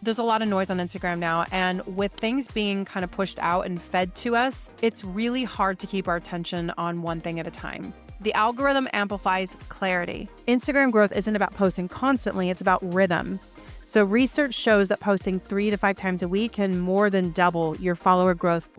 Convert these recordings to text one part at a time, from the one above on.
There's a lot of noise on Instagram now, and with things being kind of pushed out and fed to us, it's really hard to keep our attention on one thing at a time. The algorithm amplifies clarity. Instagram growth isn't about posting constantly, it's about rhythm. So research shows that posting 3 to 5 times a week can more than double your follower growth.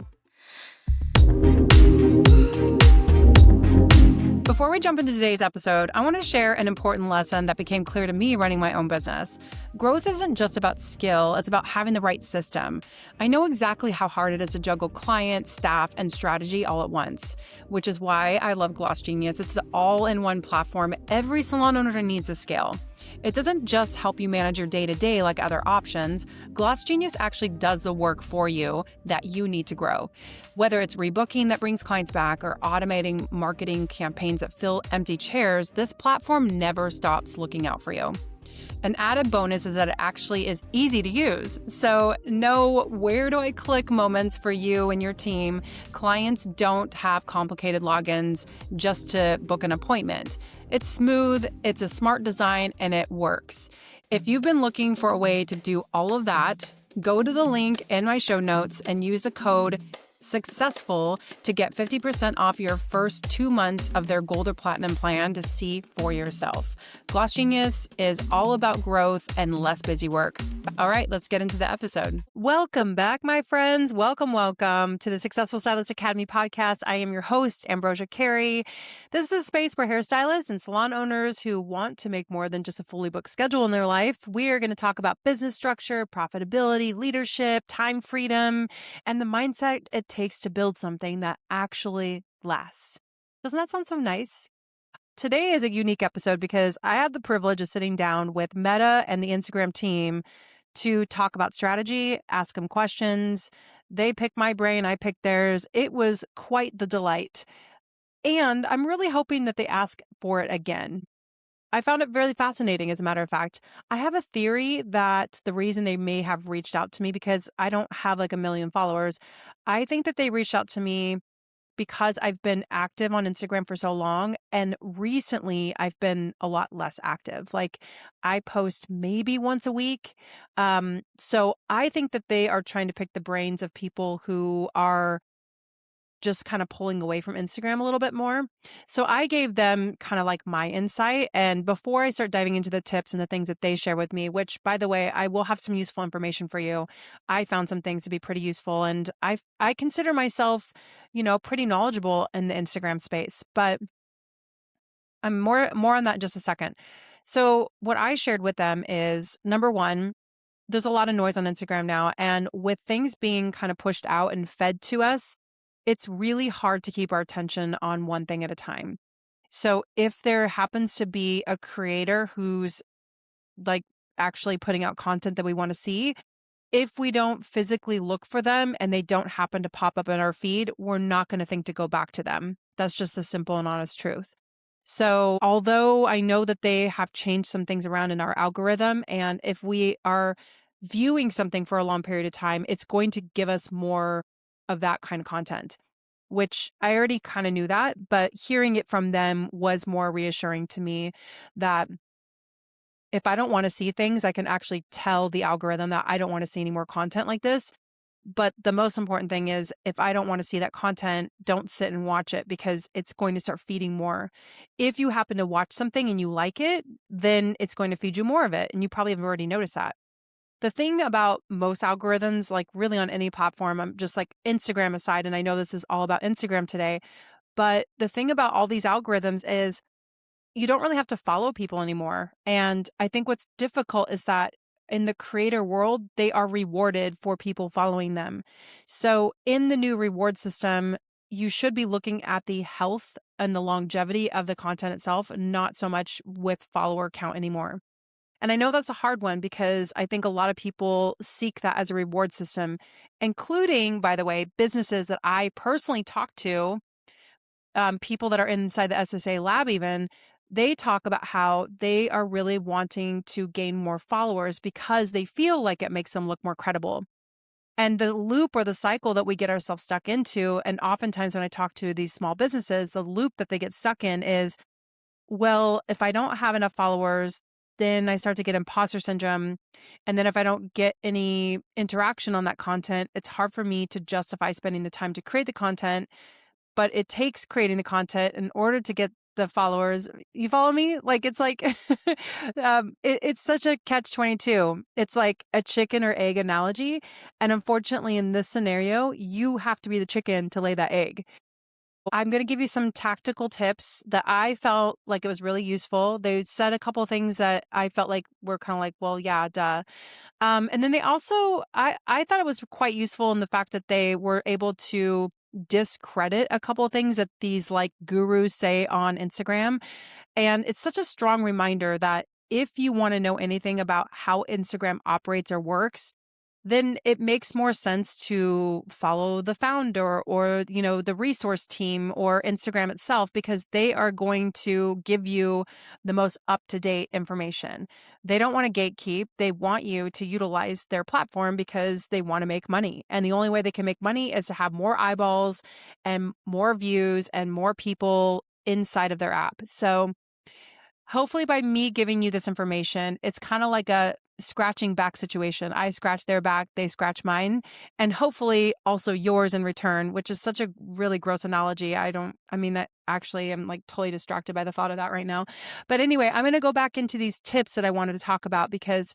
Before we jump into today's episode, I want to share an important lesson that became clear to me running my own business. Growth isn't just about skill, it's about having the right system. I know exactly how hard it is to juggle clients, staff, and strategy all at once, which is why I love Gloss Genius. It's the all-in-one platform every salon owner needs to scale. It doesn't just help you manage your day-to-day like other options. Gloss Genius actually does the work for you that you need to grow. Whether it's rebooking that brings clients back or automating marketing campaigns that fill empty chairs, this platform never stops looking out for you. An added bonus is that it actually is easy to use. So no where do I click moments for you and your team. Clients don't have complicated logins just to book an appointment. It's smooth, it's a smart design, and it works. If you've been looking for a way to do all of that, go to the link in my show notes and use the code Successful to get 50% off your first 2 months of their Gold or Platinum plan to see for yourself. Gloss Genius is all about growth and less busy work. All right, let's get into the episode. Welcome back, my friends. Welcome to the Successful Stylist Academy podcast. I am your host, Ambrosia Carey. This is a space where hairstylists and salon owners who want to make more than just a fully booked schedule in their life. We are going to talk about business structure, profitability, leadership, time freedom, and the mindset it takes to build something that actually lasts. Doesn't that sound so nice? Today is a unique episode because I had the privilege of sitting down with Meta and the Instagram team to talk about strategy, ask them questions. They picked my brain, I picked theirs. It was quite the delight. And I'm really hoping that they ask for it again. I found it really fascinating, as a matter of fact. I have a theory that the reason they may have reached out to me, because I don't have like a million followers, I think that they reached out to me because I've been active on Instagram for so long. And recently I've been a lot less active. Like I post maybe once a week. So I think that they are trying to pick the brains of people who are just kind of pulling away from Instagram a little bit more. So I gave them kind of like my insight. And before I start diving into the tips and the things that they share with me, which by the way, I will have some useful information for you. I found some things to be pretty useful. And I consider myself, pretty knowledgeable in the Instagram space, but I'm more on that in just a second. So what I shared with them is, number one, there's a lot of noise on Instagram now. And with things being kind of pushed out and fed to us, it's really hard to keep our attention on one thing at a time. So if there happens to be a creator who's like actually putting out content that we want to see, if we don't physically look for them and they don't happen to pop up in our feed, we're not going to think to go back to them. That's just the simple and honest truth. So although I know that they have changed some things around in our algorithm, and if we are viewing something for a long period of time, it's going to give us more of that kind of content, which I already kind of knew that, but hearing it from them was more reassuring to me that if I don't want to see things, I can actually tell the algorithm that I don't want to see any more content like this. But the most important thing is, if I don't want to see that content, don't sit and watch it, because it's going to start feeding more. If you happen to watch something and you like it, then it's going to feed you more of it. And you probably have already noticed that. The thing about most algorithms, like really on any platform, I'm just like Instagram aside, and I know this is all about Instagram today, but the thing about all these algorithms is you don't really have to follow people anymore. And I think what's difficult is that in the creator world, they are rewarded for people following them. So in the new reward system, you should be looking at the health and the longevity of the content itself, not so much with follower count anymore. And I know that's a hard one, because I think a lot of people seek that as a reward system, including, by the way, businesses that I personally talk to, people that are inside the SSA lab even. They talk about how they are really wanting to gain more followers because they feel like it makes them look more credible. And the loop or the cycle that we get ourselves stuck into, and oftentimes when I talk to these small businesses, the loop that they get stuck in is, well, if I don't have enough followers, then I start to get imposter syndrome. And then if I don't get any interaction on that content, it's hard for me to justify spending the time to create the content. But it takes creating the content in order to get the followers. You follow me? Like, it's like, it's such a catch-22. It's like a chicken or egg analogy. And unfortunately, in this scenario, you have to be the chicken to lay that egg. I'm going to give you some tactical tips that I felt like it was really useful. They said a couple things that I felt like were kind of like, well, yeah, duh. And then they also, I thought it was quite useful in the fact that they were able to discredit a couple of things that these like gurus say on Instagram. And it's such a strong reminder that if you want to know anything about how Instagram operates or works, then it makes more sense to follow the founder or, the resource team or Instagram itself, because they are going to give you the most up-to-date information. They don't want to gatekeep. They want you to utilize their platform because they want to make money. And the only way they can make money is to have more eyeballs and more views and more people inside of their app. So hopefully by me giving you this information, it's kind of like a scratching back situation. I scratch their back, they scratch mine, and hopefully also yours in return, which is such a really gross analogy. Actually, I'm like totally distracted by the thought of that right now. But anyway, I'm going to go back into these tips that I wanted to talk about because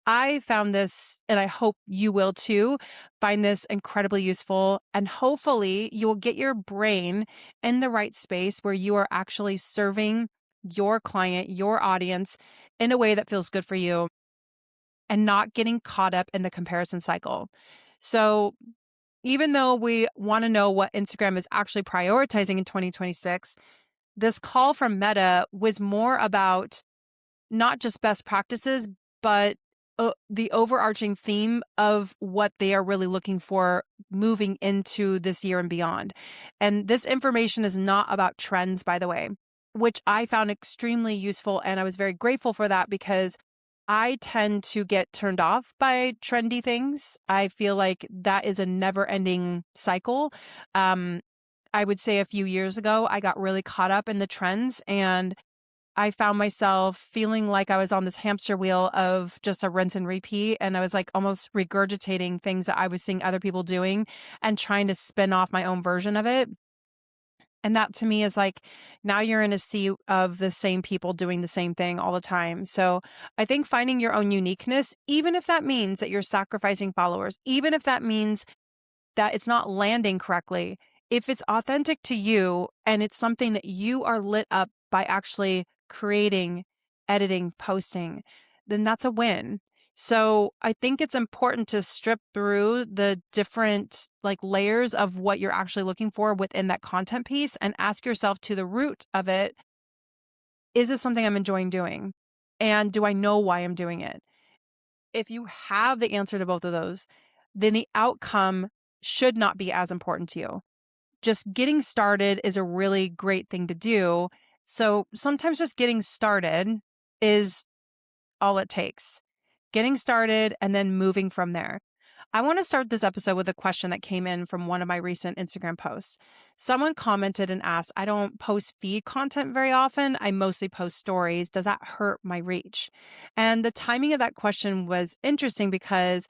I found this, and I hope you will too, find this incredibly useful. And hopefully you will get your brain in the right space where you are actually serving your client, your audience in a way that feels good for you and not getting caught up in the comparison cycle. So even though we want to know what Instagram is actually prioritizing in 2026, this call from Meta was more about not just best practices, but the overarching theme of what they are really looking for moving into this year and beyond. And this information is not about trends, by the way, which I found extremely useful. And I was very grateful for that because I tend to get turned off by trendy things. I feel like that is a never ending cycle. Um, I would say a few years ago, I got really caught up in the trends and I found myself feeling like I was on this hamster wheel of just a rinse and repeat. And I was like almost regurgitating things that I was seeing other people doing and trying to spin off my own version of it. And that to me is like, now you're in a sea of the same people doing the same thing all the time. So I think finding your own uniqueness, even if that means that you're sacrificing followers, even if that means that it's not landing correctly, if it's authentic to you and it's something that you are lit up by actually creating, editing, posting, then that's a win. So I think it's important to strip through the different like layers of what you're actually looking for within that content piece and ask yourself to the root of it, is this something I'm enjoying doing? And do I know why I'm doing it? If you have the answer to both of those, then the outcome should not be as important to you. Just getting started is a really great thing to do. So sometimes just getting started is all it takes. Getting started and then moving from there. I want to start this episode with a question that came in from one of my recent Instagram posts. Someone commented and asked, I don't post feed content very often. I mostly post stories. Does that hurt my reach? And the timing of that question was interesting because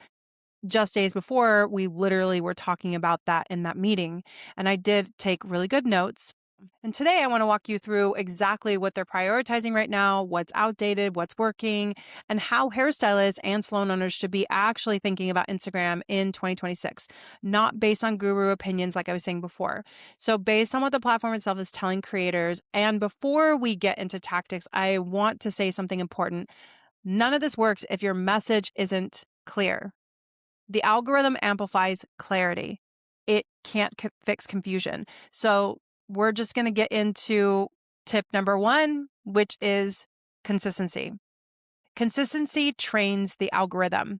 just days before, we literally were talking about that in that meeting. And I did take really good notes. And today I want to walk you through exactly what they're prioritizing right now, what's outdated, what's working, and how hairstylists and salon owners should be actually thinking about Instagram in 2026, not based on guru opinions like I was saying before. So based on what the platform itself is telling creators. And before we get into tactics, I want to say something important. None of this works if your message isn't clear. The algorithm amplifies clarity. It can't fix confusion. So we're just going to get into tip number one, which is consistency. Consistency trains the algorithm.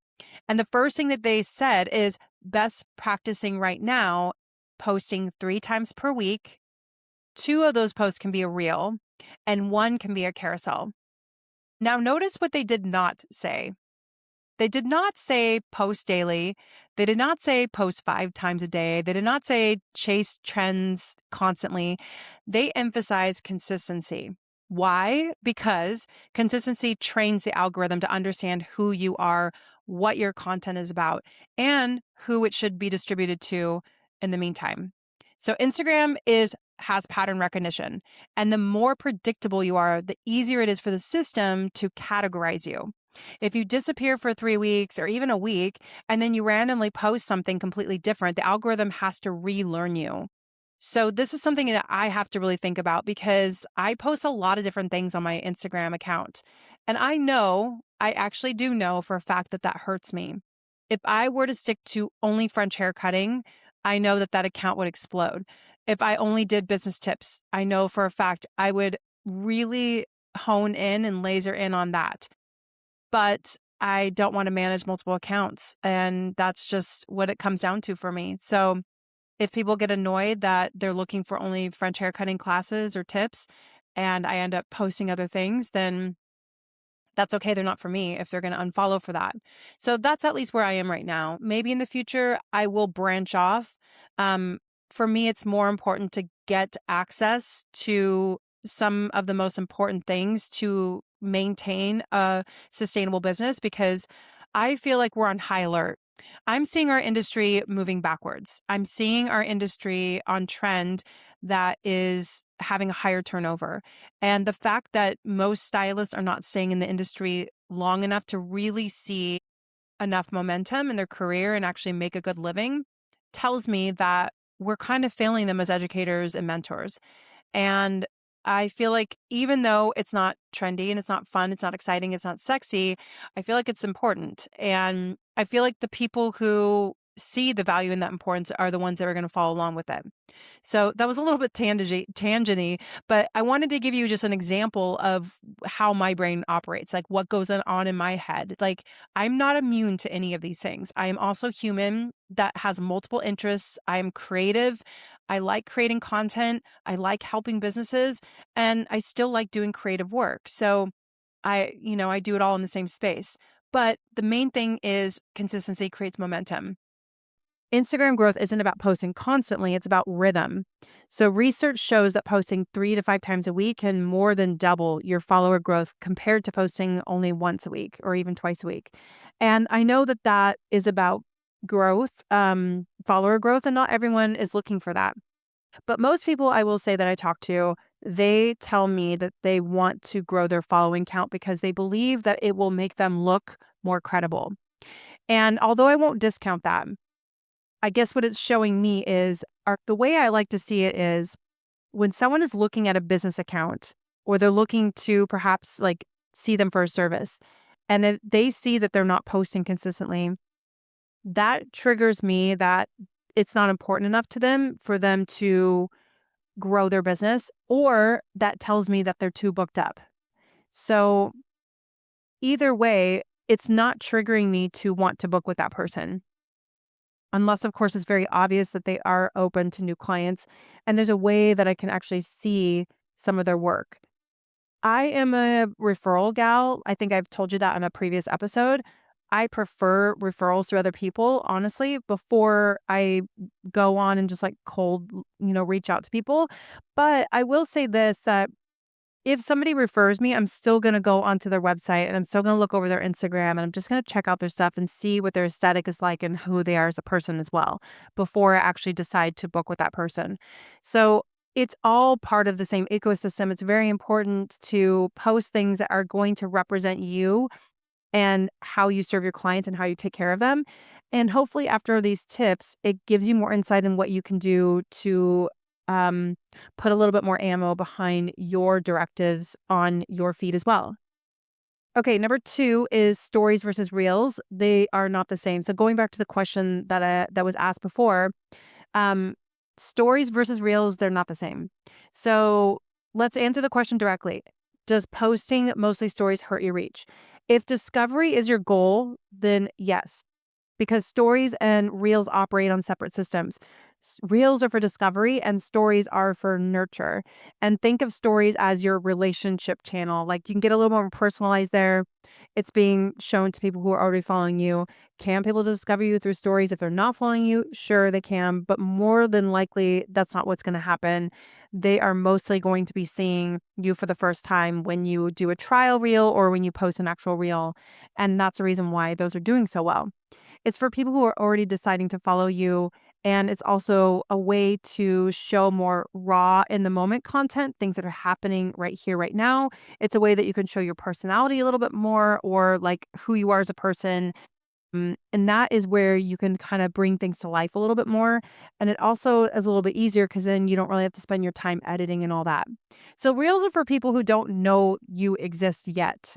And the first thing that they said is best practicing right now, posting 3 times per week. 2 of those posts can be a reel and 1 can be a carousel. Now notice what they did not say. They did not say post daily. They did not say post 5 times a day. They did not say chase trends constantly. They emphasize consistency. Why? Because consistency trains the algorithm to understand who you are, what your content is about, and who it should be distributed to in the meantime. So Instagram is has pattern recognition, and the more predictable you are, the easier it is for the system to categorize you. If you disappear for 3 weeks or even a week and then you randomly post something completely different, the algorithm has to relearn you. So this is something that I have to really think about because I post a lot of different things on my Instagram account. And I actually do know for a fact that that hurts me. If I were to stick to only French hair cutting, I know that that account would explode. If I only did business tips, I know for a fact I would really hone in and laser in on that. But I don't want to manage multiple accounts. And that's just what it comes down to for me. So if people get annoyed that they're looking for only French hair cutting classes or tips and I end up posting other things, then that's okay. They're not for me if they're going to unfollow for that. So that's at least where I am right now. Maybe in the future, I will branch off. Um, for me, it's more important to get access to some of the most important things to maintain a sustainable business because I feel like we're on high alert. I'm seeing our industry moving backwards. I'm seeing our industry on trend that is having a higher turnover. And the fact that most stylists are not staying in the industry long enough to really see enough momentum in their career and actually make a good living tells me that we're kind of failing them as educators and mentors. And I feel like even though it's not trendy and it's not fun, it's not exciting, it's not sexy, I feel like it's important. And I feel like the people who see the value in that importance are the ones that are going to follow along with it. So that was a little bit tangenty, but I wanted to give you just an example of how my brain operates, like what goes on in my head. Like I'm not immune to any of these things. I am also human that has multiple interests. I am creative. I like creating content. I like helping businesses and I still like doing creative work. So I do it all in the same space. But the main thing is consistency creates momentum. Instagram growth isn't about posting constantly, it's about rhythm. So, research shows that posting 3 to 5 times a week can more than double your follower growth compared to posting only once a week or even twice a week. And I know that that is about growth, follower growth, and not everyone is looking for that. But most people I will say that I talk to, they tell me that they want to grow their following count because they believe that it will make them look more credible. And although I won't discount that, I guess what it's showing me is the way I like to see it is when someone is looking at a business account or they're looking to perhaps like see them for a service and then they see that they're not posting consistently, that triggers me that it's not important enough to them for them to grow their business, or that tells me that they're too booked up. So either way, it's not triggering me to want to book with that person. Unless, of course, it's very obvious that they are open to new clients and there's a way that I can actually see some of their work. I am a referral gal. I think I've told you that in a previous episode. I prefer referrals through other people, honestly, before I go on and just like cold, reach out to people. But I will say this that if somebody refers me, I'm still gonna go onto their website and I'm still gonna look over their Instagram and I'm just gonna check out their stuff and see what their aesthetic is like and who they are as a person as well before I actually decide to book with that person. So it's all part of the same ecosystem. It's very important to post things that are going to represent you and how you serve your clients and how you take care of them. And hopefully, after these tips, it gives you more insight in what you can do to um, put a little bit more ammo behind your directives on your feed as well. Okay, number two is stories versus reels. They are not the same. So going back to the question that was asked before, um, stories versus reels, they're not the same. So let's answer the question directly. Does posting mostly stories hurt your reach? If discovery is your goal, then yes, because stories and reels operate on separate systems. Reels are for discovery and stories are for nurture. And think of stories as your relationship channel. Like you can get a little more personalized there. It's being shown to people who are already following you. Can people discover you through stories if they're not following you? Sure, they can, but more than likely, that's not what's going to happen. They are mostly going to be seeing you for the first time when you do a trial reel or when you post an actual reel. And that's the reason why those are doing so well. It's for people who are already deciding to follow you. And it's also a way to show more raw in the moment content, things that are happening right here, right now. It's a way that you can show your personality a little bit more or like who you are as a person. And that is where you can kind of bring things to life a little bit more. And it also is a little bit easier because then you don't really have to spend your time editing and all that. So, reels are for people who don't know you exist yet.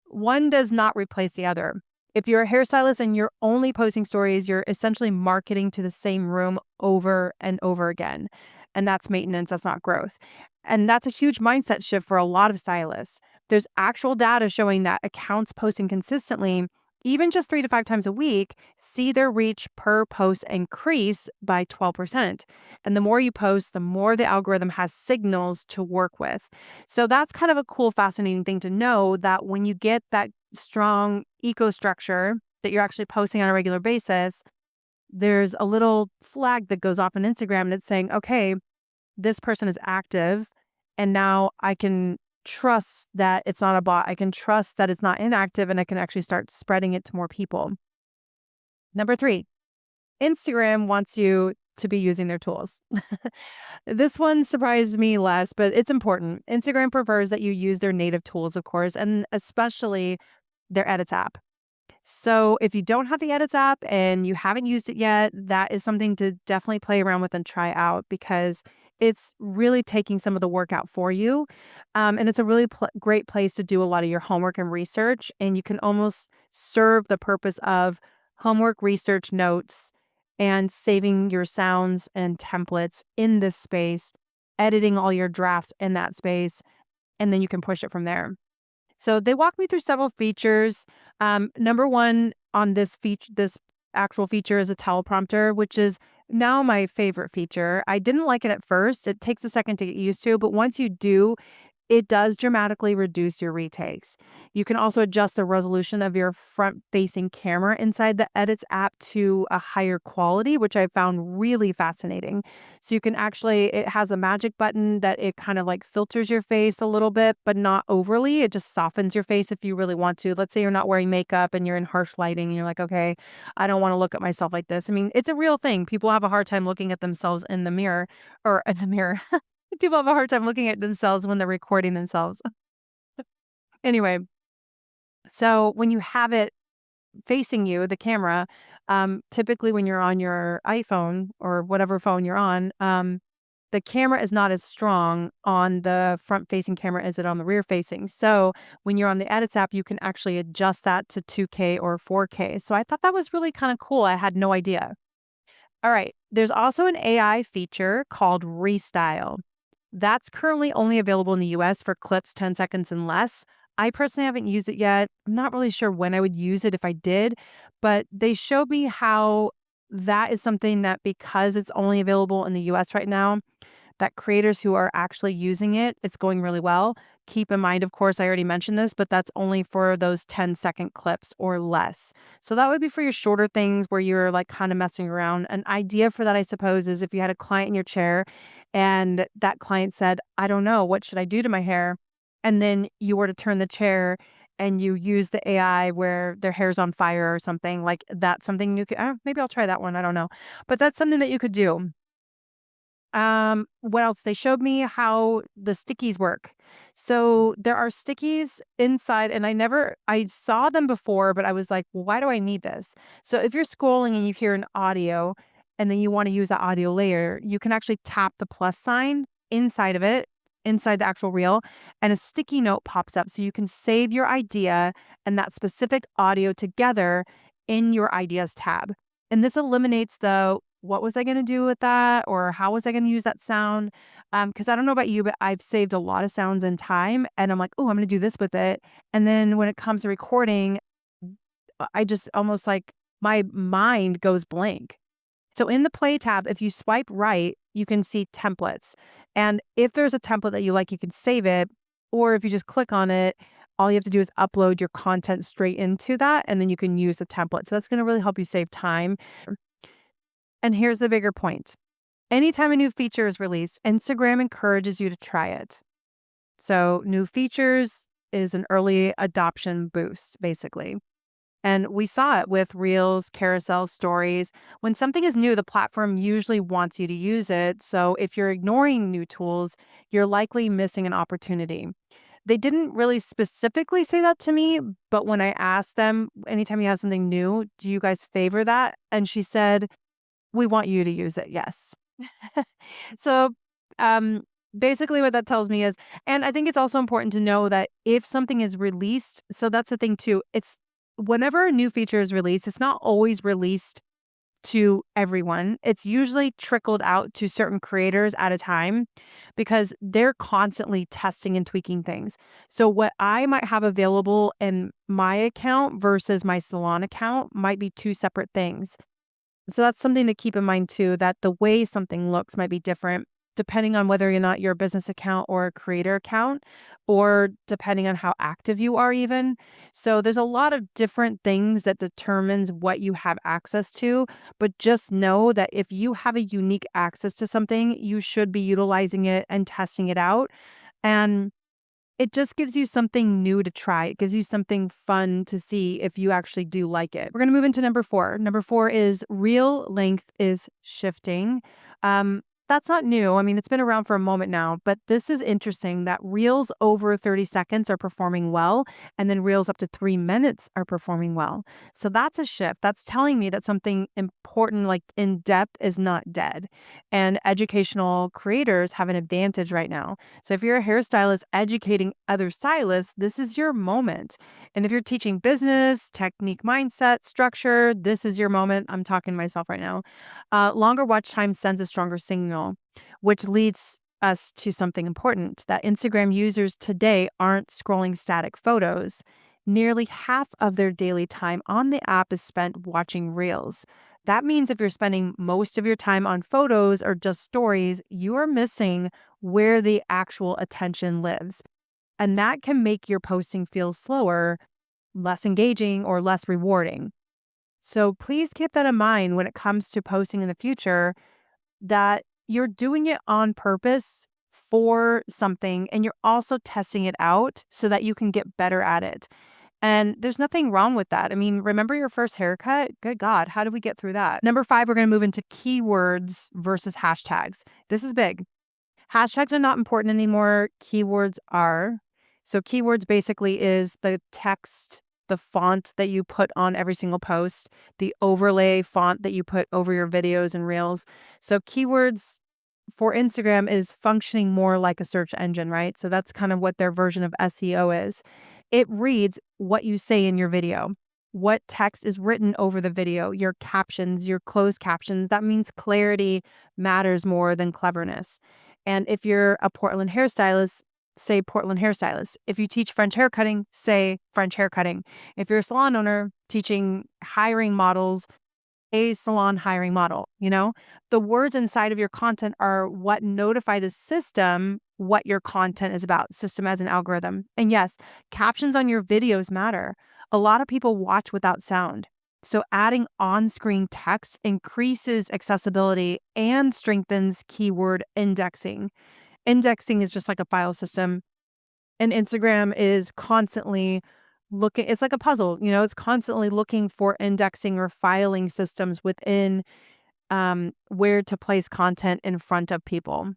One does not replace the other. If you're a hairstylist and you're only posting stories, you're essentially marketing to the same room over and over again. And that's maintenance, that's not growth. And that's a huge mindset shift for a lot of stylists. There's actual data showing that accounts posting consistently, even just 3 to 5 times a week, see their reach per post increase by 12%. And the more you post, the more the algorithm has signals to work with. So that's kind of a cool, fascinating thing to know that when you get that strong eco structure that you're actually posting on a regular basis, there's a little flag that goes off on Instagram and it's saying, okay, this person is active. And now I can trust that it's not a bot. I can trust that it's not inactive and I can actually start spreading it to more people. Number 3, Instagram wants you to be using their tools. This one surprised me less, but it's important. Instagram prefers that you use their native tools, of course, and especially their Edits app. So if you don't have the Edits app and you haven't used it yet, that is something to definitely play around with and try out because it's really taking some of the work out for you. And it's a really great place to do a lot of your homework and research. And you can almost serve the purpose of homework, research, notes, and saving your sounds and templates in this space, editing all your drafts in that space, and then you can push it from there. So they walked me through several features. Number one on this actual feature is a teleprompter, which is now my favorite feature. I didn't like it at first. It takes a second to get used to, but once you do, it does dramatically reduce your retakes. You can also adjust the resolution of your front-facing camera inside the Edits app to a higher quality, which I found really fascinating. So you can actually, it has a magic button that it kind of like filters your face a little bit, but not overly. It just softens your face if you really want to. Let's say you're not wearing makeup and you're in harsh lighting and you're like, okay, I don't want to look at myself like this. I mean, it's a real thing. People have a hard time looking at themselves in the mirror or in the mirror. People have a hard time looking at themselves when they're recording themselves. Anyway, so when you have it facing you, the camera, typically when you're on your iPhone or whatever phone you're on, the camera is not as strong on the front facing camera as it on the rear facing. So when you're on the Edits app, you can actually adjust that to 2K or 4K. So I thought that was really kind of cool. I had no idea. All right. There's also an AI feature called Restyle. That's currently only available in the US for clips 10 seconds and less. I personally haven't used it yet. I'm not really sure when I would use it if I did, but they showed me how that is something that because it's only available in the US right now, that creators who are actually using it, it's going really well. Keep in mind, of course, I already mentioned this, but that's only for those 10-second clips or less. So that would be for your shorter things where you're like kind of messing around. An idea for that, I suppose, is if you had a client in your chair and that client said, I don't know, what should I do to my hair? And then you were to turn the chair and you use the AI where their hair's on fire or something, like that's something you could, maybe I'll try that one. I don't know. But that's something that you could do. What else? They showed me how the stickies work. So there are stickies inside, and I saw them before, but I was like, well, why do I need this? So if you're scrolling and you hear an audio and then you want to use that audio layer, you can actually tap the plus sign inside of it, inside the actual reel, and a sticky note pops up. So you can save your idea and that specific audio together in your ideas tab. And this eliminates the what was I going to do with that? Or how was I going to use that sound? Because I don't know about you, but I've saved a lot of sounds in time and I'm like, oh, I'm going to do this with it. And then when it comes to recording, I just almost like my mind goes blank. So in the play tab, if you swipe right, you can see templates. And if there's a template that you like, you can save it. Or if you just click on it, all you have to do is upload your content straight into that, and then you can use the template. So that's going to really help you save time. And here's the bigger point. Anytime a new feature is released, Instagram encourages you to try it. So new features is an early adoption boost, basically. And we saw it with Reels, Carousel, Stories. When something is new, the platform usually wants you to use it. So if you're ignoring new tools, you're likely missing an opportunity. They didn't really specifically say that to me, but when I asked them, anytime you have something new, do you guys favor that? And she said, we want you to use it. Yes. So, um, basically what that tells me is, and I think it's also important to know that if something is released, so that's the thing too, it's whenever a new feature is released, it's not always released to everyone. It's usually trickled out to certain creators at a time because they're constantly testing and tweaking things. So what I might have available in my account versus my salon account might be two separate things. So that's something to keep in mind too, that the way something looks might be different depending on whether or not you're a business account or a creator account, or depending on how active you are even. So there's a lot of different things that determines what you have access to, but just know that if you have a unique access to something, you should be utilizing it and testing it out. And it just gives you something new to try. It gives you something fun to see if you actually do like it. We're going to move into number 4. Number 4 is reel length is shifting. That's not new. I mean, it's been around for a moment now, but this is interesting that reels over 30 seconds are performing well, and then reels up to 3 minutes are performing well. So that's a shift. That's telling me that something important, like in depth, is not dead. And educational creators have an advantage right now. So if you're a hairstylist educating other stylists, this is your moment. And if you're teaching business, technique, mindset, structure, this is your moment. I'm talking to myself right now. Longer watch time sends a stronger signal, which leads us to something important that Instagram users today aren't scrolling static photos. Nearly half of their daily time on the app is spent watching reels. That means if you're spending most of your time on photos or just stories, you are missing where the actual attention lives. And that can make your posting feel slower, less engaging, or less rewarding. So please keep that in mind when it comes to posting in the future, that you're doing it on purpose for something and you're also testing it out so that you can get better at it. And there's nothing wrong with that. I mean, remember your first haircut? Good God, how did we get through that? Number 5, we're going to move into keywords versus hashtags. This is big. Hashtags are not important anymore. Keywords are. So keywords basically is the text, the font that you put on every single post, the overlay font that you put over your videos and reels. So keywords for Instagram is functioning more like a search engine, right? So that's kind of what their version of SEO is. It reads what you say in your video, what text is written over the video, your captions, your closed captions. That means clarity matters more than cleverness. And if you're a Portland hairstylist, say Portland hairstylist. If you teach French haircutting, say French haircutting. If you're a salon owner teaching hiring models, a salon hiring model, the words inside of your content are what notify the system what your content is about. System as an algorithm. And yes, captions on your videos matter. A lot of people watch without sound. So adding on-screen text increases accessibility and strengthens keyword indexing. Indexing is just like a file system, and Instagram is constantly looking, it's like a puzzle, it's constantly looking for indexing or filing systems within where to place content in front of people.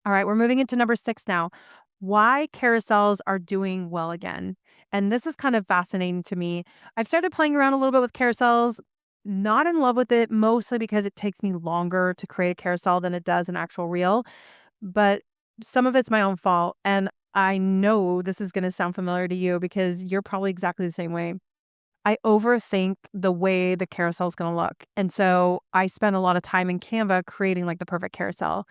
All right, we're moving into number 6 now. Why carousels are doing well again. And this is kind of fascinating to me. I've started playing around a little bit with carousels, not in love with it, mostly because it takes me longer to create a carousel than it does an actual reel. But some of it's my own fault. And I know this is going to sound familiar to you because you're probably exactly the same way. I overthink the way the carousel is going to look. And so I spend a lot of time in Canva creating like the perfect carousel.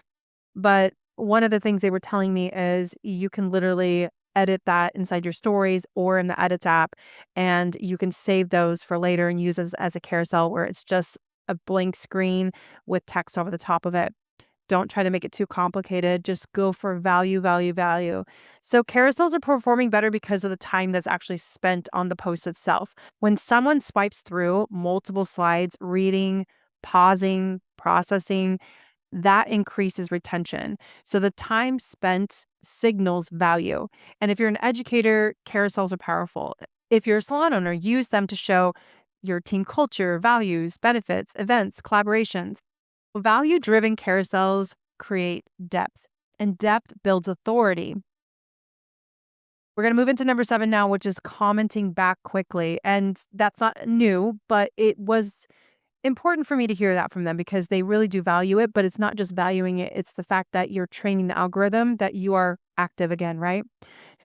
But one of the things they were telling me is you can literally edit that inside your stories or in the edits app, and you can save those for later and use as a carousel where it's just a blank screen with text over the top of it. Don't try to make it too complicated. Just go for value, value, value. So carousels are performing better because of the time that's actually spent on the post itself. When someone swipes through multiple slides, reading, pausing, processing, that increases retention. So the time spent signals value. And if you're an educator, carousels are powerful. If you're a salon owner, use them to show your team culture, values, benefits, events, collaborations. Value driven carousels create depth, and depth builds authority. We're going to move into number 7 now, which is commenting back quickly. And that's not new, but it was important for me to hear that from them because they really do value it, but it's not just valuing it, it's the fact that you're training the algorithm that you are active again, right?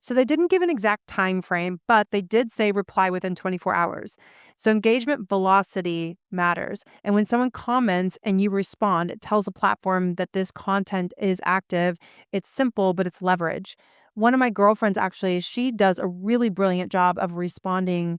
So they didn't give an exact time frame, but they did say reply within 24 hours. So engagement velocity matters. And when someone comments and you respond, it tells the platform that this content is active. It's simple, but it's leverage. One of my girlfriends actually, she does a really brilliant job of responding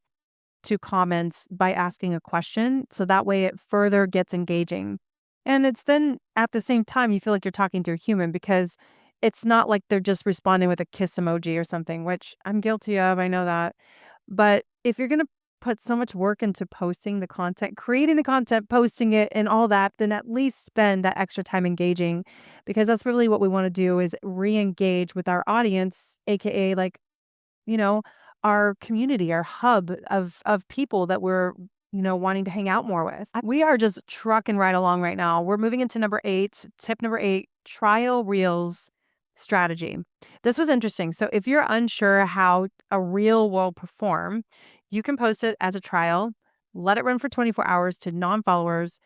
to comments by asking a question. So that way it further gets engaging. And it's then at the same time, you feel like you're talking to a human because it's not like they're just responding with a kiss emoji or something, which I'm guilty of. I know that. But if you're going to put so much work into posting the content, creating the content, posting it, and all that, then at least spend that extra time engaging because that's really what we want to do is re engage with our audience, AKA like you know, our community, our hub of people that we're, wanting to hang out more with. We are just trucking right along right now. We're moving into number 8, tip number 8, trial reels strategy. This was interesting. So if you're unsure how a reel will perform, you can post it as a trial, let it run for 24 hours to non-followers.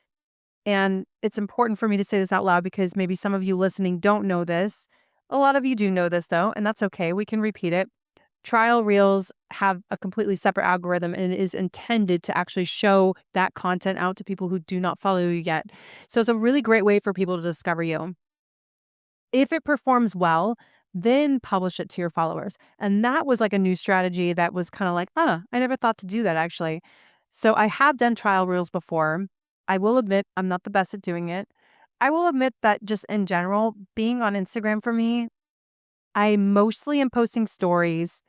And it's important for me to say this out loud because maybe some of you listening don't know this. A lot of you do know this though, and that's okay. We can repeat it. Trial reels have a completely separate algorithm and it is intended to actually show that content out to people who do not follow you yet. So it's a really great way for people to discover you. If it performs well, then publish it to your followers. And that was like a new strategy that was kind of like, I never thought to do that actually. So I have done trial reels before. I will admit I'm not the best at doing it. I will admit that just in general, being on Instagram for me, I mostly am posting stories.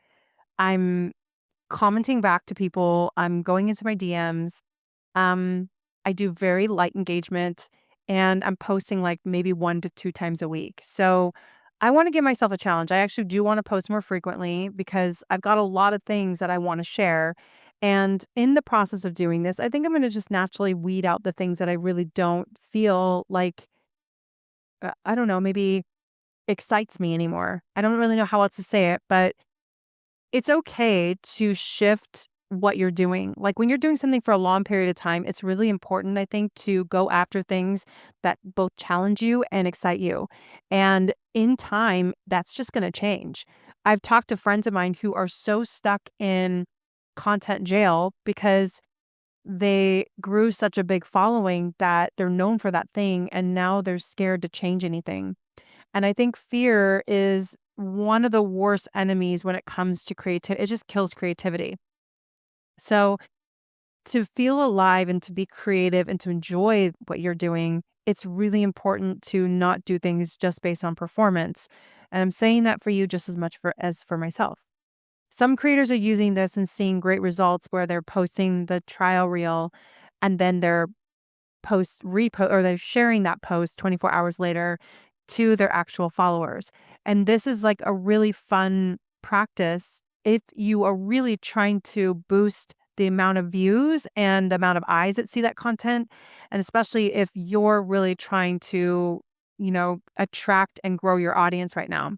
I'm commenting back to people. I'm going into my DMs. Um, I do very light engagement and I'm posting like maybe 1 to 2 times a week. So I want to give myself a challenge. I actually do want to post more frequently because I've got a lot of things that I want to share. And in the process of doing this, I think I'm going to just naturally weed out the things that I really don't feel like, I don't know, maybe excites me anymore. I don't really know how else to say it, but it's okay to shift what you're doing. Like when you're doing something for a long period of time, it's really important, I think, to go after things that both challenge you and excite you. And in time, that's just going to change. I've talked to friends of mine who are so stuck in content jail because they grew such a big following that they're known for that thing. And now they're scared to change anything. And I think fear is one of the worst enemies when it comes to creativity. It just kills creativity. So to feel alive and to be creative and to enjoy what you're doing, it's really important to not do things just based on performance. And I'm saying that for you just as much as for myself. Some creators are using this and seeing great results where they're posting the trial reel and then they're or they're sharing that post 24 hours later to their actual followers. And this is like a really fun practice if you are really trying to boost the amount of views and the amount of eyes that see that content. And especially if you're really trying to, attract and grow your audience right now.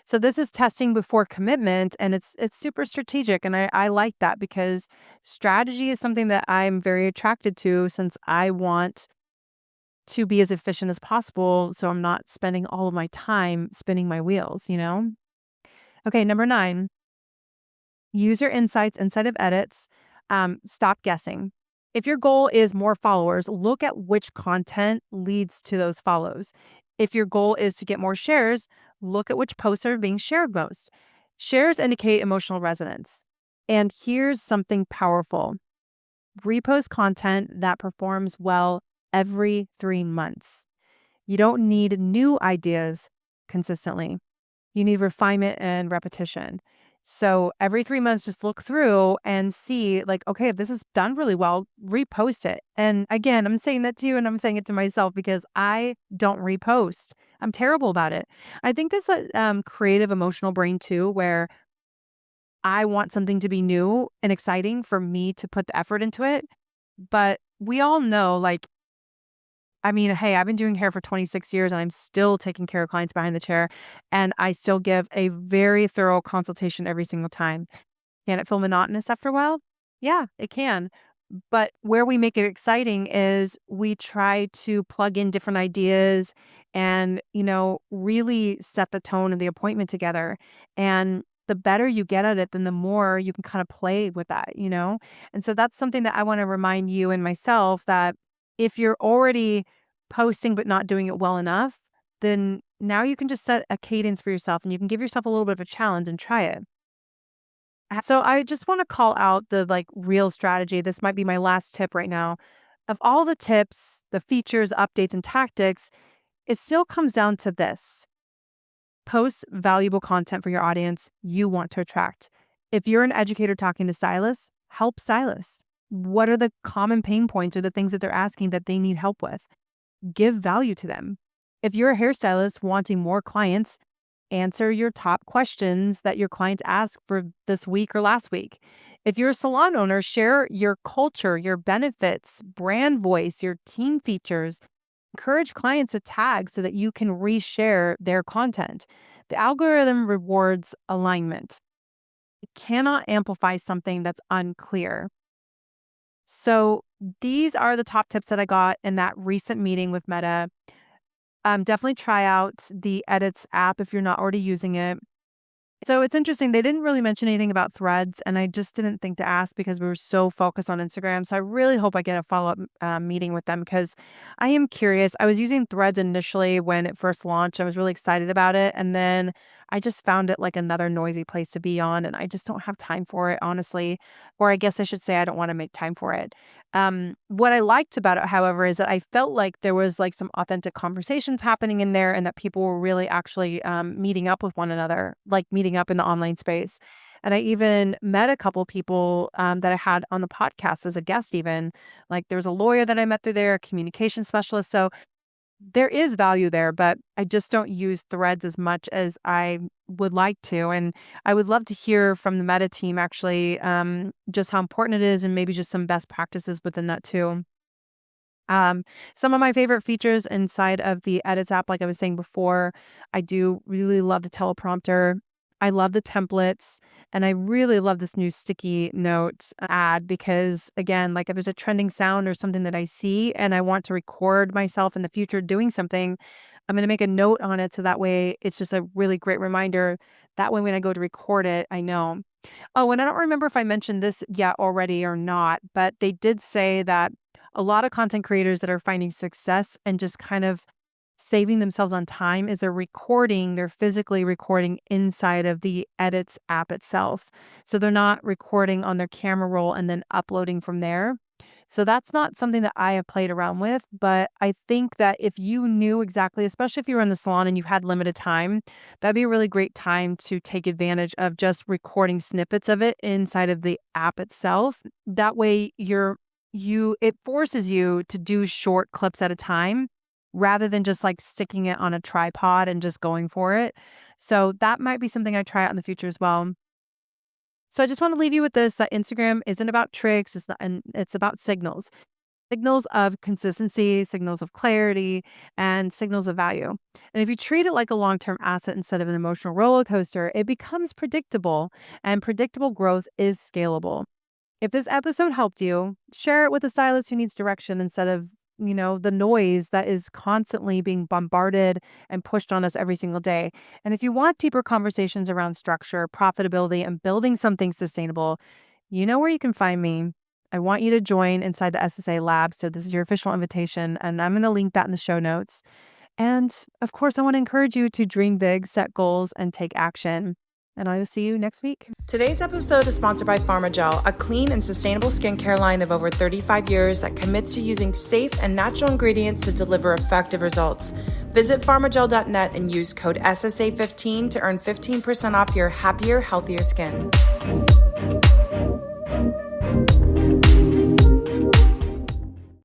So this is testing before commitment and it's super strategic. And I like that because strategy is something that I'm very attracted to since I want to be as efficient as possible so I'm not spending all of my time spinning my wheels. Okay, number 9, user insights instead of edits. Stop guessing. If your goal is more followers, look at which content leads to those follows. If your goal is to get more shares, look at which posts are being shared most. Shares indicate emotional resonance. And here's something powerful. Repost content that performs well every 3 months. You don't need new ideas consistently. You need refinement and repetition. So every 3 months, just look through and see, like, okay, if this is done really well, repost it. And again, I'm saying that to you and I'm saying it to myself because I don't repost. I'm terrible about it. I think this creative emotional brain too, where I want something to be new and exciting for me to put the effort into it. But we all know, like, I mean, hey, I've been doing hair for 26 years and I'm still taking care of clients behind the chair. And I still give a very thorough consultation every single time. Can it feel monotonous after a while? Yeah, it can. But where we make it exciting is we try to plug in different ideas and, really set the tone of the appointment together. And the better you get at it, then the more you can kind of play with that. And so that's something that I want to remind you and myself that if you're already posting but not doing it well enough, then now you can just set a cadence for yourself and you can give yourself a little bit of a challenge and try it. So I just want to call out the like real strategy. This might be my last tip right now. Of all the tips, the features, updates, and tactics, it still comes down to this. Post valuable content for your audience you want to attract. If you're an educator talking to stylists, help stylists. What are the common pain points or the things that they're asking that they need help with? Give value to them. If you're a hairstylist wanting more clients, answer your top questions that your clients ask for this week or last week. If you're a salon owner, share your culture, your benefits, brand voice, your team features. Encourage clients to tag so that you can reshare their content. The algorithm rewards alignment. It cannot amplify something that's unclear. So these are the top tips that I got in that recent meeting with Meta. Definitely try out the Edits app if you're not already using it. So it's interesting. They didn't really mention anything about Threads, and I just didn't think to ask because we were so focused on Instagram. So I really hope I get a follow-up meeting with them because I am curious. I was using Threads initially when it first launched. I was really excited about it, and then I just found it like another noisy place to be on, and I just don't have time for it, honestly. Or I guess I should say I don't want to make time for it. What I liked about it, however, is that I felt like there was like some authentic conversations happening in there and that people were really actually meeting up with one another, like meeting up in the online space. And I even met a couple people that I had on the podcast as a guest, even. Like there was a lawyer that I met through there, a communication specialist. So there is value there, but I just don't use Threads as much as I would like to. And I would love to hear from the Meta team actually just how important it is and maybe just some best practices within that too. Some of my favorite features inside of the Edits app, like I was saying before, I do really love the teleprompter. I love the templates, and I really love this new sticky note ad because, again, like if there's a trending sound or something that I see and I want to record myself in the future doing something, I'm going to make a note on it so that way it's just a really great reminder. That way, when I go to record it, I know. Oh, and I don't remember if I mentioned this yet already or not, but they did say that a lot of content creators that are finding success and just kind of saving themselves on time is they're physically recording inside of the Edits app itself. So they're not recording on their camera roll and then uploading from there. So that's not something that I have played around with, but I think that if you knew exactly, especially if you were in the salon and you had limited time, that'd be a really great time to take advantage of just recording snippets of it inside of the app itself. That way it forces you to do short clips at a time rather than just like sticking it on a tripod and just going for it. So that might be something I try out in the future as well. So I just want to leave you with this that Instagram isn't about tricks, it's not, and it's about signals. Signals of consistency, signals of clarity, and signals of value. And if you treat it like a long-term asset instead of an emotional roller coaster, it becomes predictable, and predictable growth is scalable. If this episode helped you, share it with a stylist who needs direction instead of, the noise that is constantly being bombarded and pushed on us every single day. And if you want deeper conversations around structure, profitability, and building something sustainable, you know where you can find me. I want you to join inside the SSA lab. So this is your official invitation, and I'm going to link that in the show notes. And of course, I want to encourage you to dream big, set goals, and take action. and I will see you next week. Today's episode is sponsored by Pharmagel, a clean and sustainable skincare line of over 35 years that commits to using safe and natural ingredients to deliver effective results. Visit pharmagel.net and use code SSA15 to earn 15% off your happier, healthier skin.